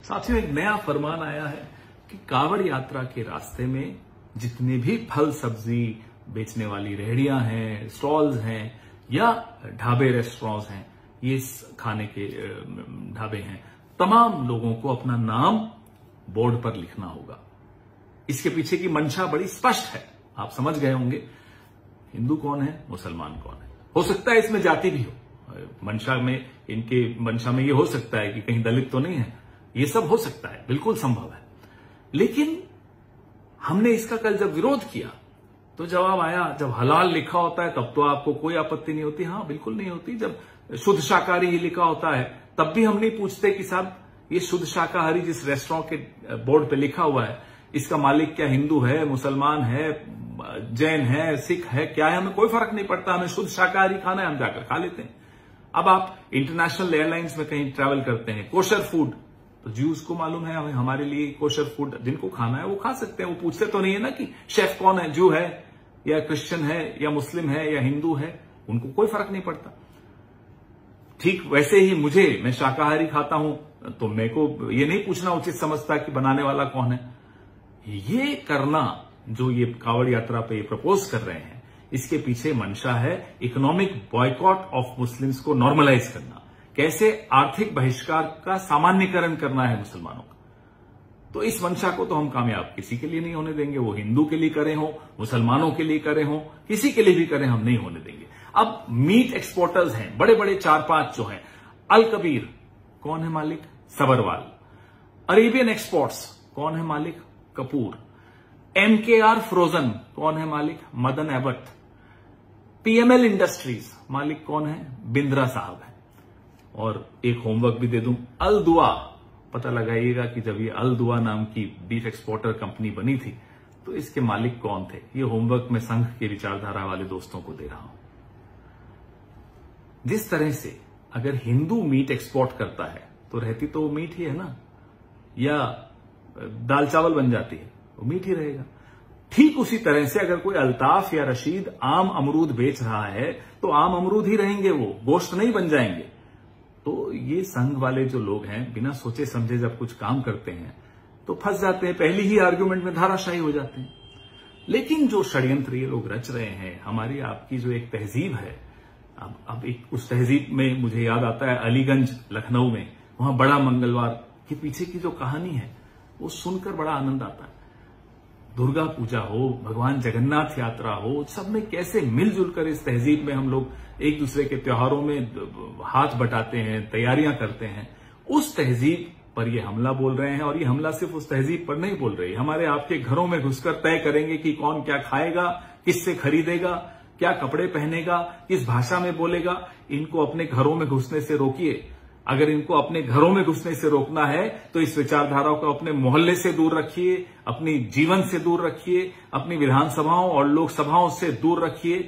साथियों, एक नया फरमान आया है कि कांवड़ यात्रा के रास्ते में जितने भी फल सब्जी बेचने वाली रेहड़ियां हैं, स्टॉल्स हैं या ढाबे रेस्टोरेंट्स हैं, ये खाने के ढाबे हैं, तमाम लोगों को अपना नाम बोर्ड पर लिखना होगा। इसके पीछे की मंशा बड़ी स्पष्ट है, आप समझ गए होंगे। हिंदू कौन है, मुसलमान कौन है। हो सकता है इसमें जाति भी हो, इनके मंशा में ये हो सकता है कि कहीं दलित तो नहीं है, ये सब हो सकता है, बिल्कुल संभव है। लेकिन हमने इसका कल जब विरोध किया तो जवाब आया, जब हलाल लिखा होता है तब तो आपको कोई आपत्ति नहीं होती। हाँ, बिल्कुल नहीं होती। जब शुद्ध शाकाहारी ही लिखा होता है तब भी हम नहीं पूछते कि साहब ये शुद्ध शाकाहारी जिस रेस्टोरेंट के बोर्ड पे लिखा हुआ है, इसका मालिक क्या हिंदू है, मुसलमान है, जैन है, सिख है, क्या है, हमें कोई फर्क नहीं पड़ता। हमें शुद्ध शाकाहारी खाना है, हम जाकर खा लेते हैं। अब आप इंटरनेशनल एयरलाइंस में कहीं ट्रैवल करते हैं, कोशर फूड, तो ज्यूज को मालूम है हमारे लिए कोशर फूड जिनको खाना है वो खा सकते हैं। वो पूछते तो नहीं है ना कि शेफ कौन है, जू है या क्रिश्चियन है या मुस्लिम है या हिंदू है, उनको कोई फर्क नहीं पड़ता। ठीक वैसे ही मैं शाकाहारी खाता हूं तो मेरे को ये नहीं पूछना उचित समझता कि बनाने वाला कौन है। ये करना जो ये कांवड़ यात्रा पे प्रपोज कर रहे हैं, इसके पीछे मंशा है इकोनॉमिक बॉयकॉट ऑफ मुस्लिम्स को नॉर्मलाइज करना, कैसे आर्थिक बहिष्कार का सामान्यकरण करना है मुसलमानों का। तो इस मंशा को तो हम कामयाब किसी के लिए नहीं होने देंगे, वो हिंदू के लिए करे हो, मुसलमानों के लिए करे हो, किसी के लिए भी करें, हम नहीं होने देंगे। अब मीट एक्सपोर्टर्स हैं बड़े बड़े 4-5 जो हैं, अल कबीर कौन है मालिक, सबरवाल। अरेबियन एक्सपोर्ट्स कौन है मालिक, कपूर। MKR फ्रोजन कौन है मालिक, मदन एबट। PML इंडस्ट्रीज मालिक कौन है, बिंद्रा साहब है। और एक होमवर्क भी दे दूं, अल दुआ, पता लगाइएगा कि जब ये अल दुआ नाम की बीफ एक्सपोर्टर कंपनी बनी थी तो इसके मालिक कौन थे। ये होमवर्क मैं संघ के विचारधारा वाले दोस्तों को दे रहा हूं। जिस तरह से अगर हिंदू मीट एक्सपोर्ट करता है तो रहती तो वो मीट ही है ना, या दाल चावल बन जाती है, वो मीट ही रहेगा। ठीक उसी तरह से अगर कोई अल्ताफ या रशीद आम अमरूद बेच रहा है तो आम अमरूद ही रहेंगे, वो गोश्त नहीं बन जाएंगे। तो ये संघ वाले जो लोग हैं बिना सोचे समझे जब कुछ काम करते हैं तो फंस जाते हैं, पहली ही आर्ग्यूमेंट में धाराशायी हो जाते हैं। लेकिन जो षड्यंत्र ये लोग रच रहे हैं, हमारी आपकी जो एक तहजीब है, अब एक उस तहजीब में मुझे याद आता है अलीगंज लखनऊ में, वहां बड़ा मंगलवार के पीछे की जो कहानी है वो सुनकर बड़ा आनंद आता है। दुर्गा पूजा हो, भगवान जगन्नाथ यात्रा हो, सब में कैसे मिलजुल कर इस तहजीब में हम लोग एक दूसरे के त्योहारों में हाथ बटाते हैं, तैयारियां करते हैं। उस तहजीब पर ये हमला बोल रहे हैं, और ये हमला सिर्फ उस तहजीब पर नहीं बोल रहे, हमारे आपके घरों में घुसकर तय करेंगे कि कौन क्या खाएगा, किससे खरीदेगा, क्या कपड़े पहनेगा, किस भाषा में बोलेगा। इनको अपने घरों में घुसने से रोकिए। अगर इनको अपने घरों में घुसने से रोकना है तो इस विचारधारा को अपने मोहल्ले से दूर रखिए, अपनी जीवन से दूर रखिए, अपनी विधानसभाओं और लोकसभाओं से दूर रखिए,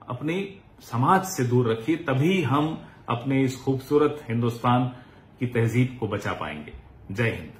अपनी समाज से दूर रखिए। तभी हम अपने इस खूबसूरत हिंदुस्तान की तहजीब को बचा पाएंगे। जय हिंद।